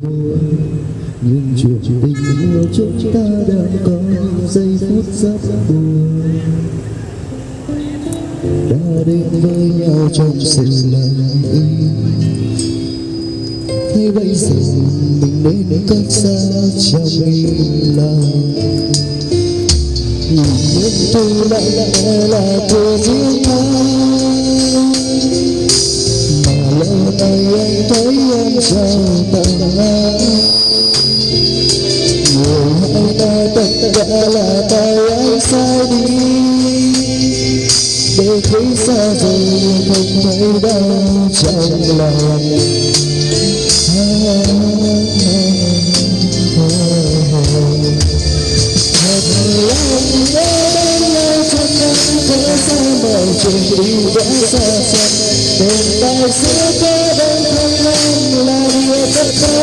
nhưng chuyện tình yêu chúng ta đang có những giây phút rất buồn, đã đến với nhau trong sự lặng im. Thế bây giờ mình nên cách xa trong im lặng, nhìn những thứ lặng lẽ là của riêng ai, mà lâu nay anh thấy em trao tặng ai. Người hãy nói tất cả là tại anh sai đi, để khi xa rồi không thấy đau trong lòng. Mọi chuyện đi đã xa xăm, đêm tay giữa có đêm không anh là điều tất cả.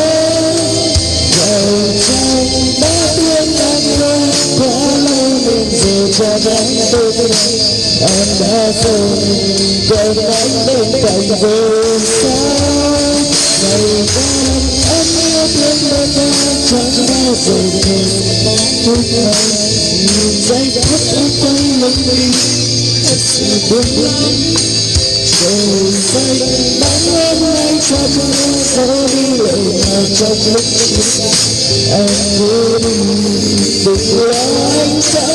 Dầu trong đã tiếng anh luôn quá lâu nên giờ cho anh tôi đây, em đã không còn anh bên cạnh rồi sao. Ngày qua anh yêu thương bên em chẳng bao giờ ngừng thức anh, nhìn giây phút em quay lưng đi sự buồn lắm. Rồi say bắn em ngay trong mưa gió đi lời nào trong lúc em vô đi, đừng lo anh sẽ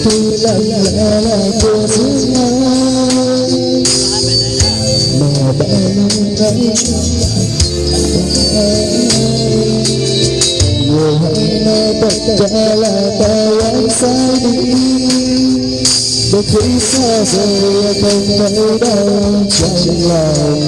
tôi lặng lẽ là của riêng ai, mà bao lâu nay người hãy nói tất cả là tại anh sai đi, để khi xa rồi không thấy đau trong lòng.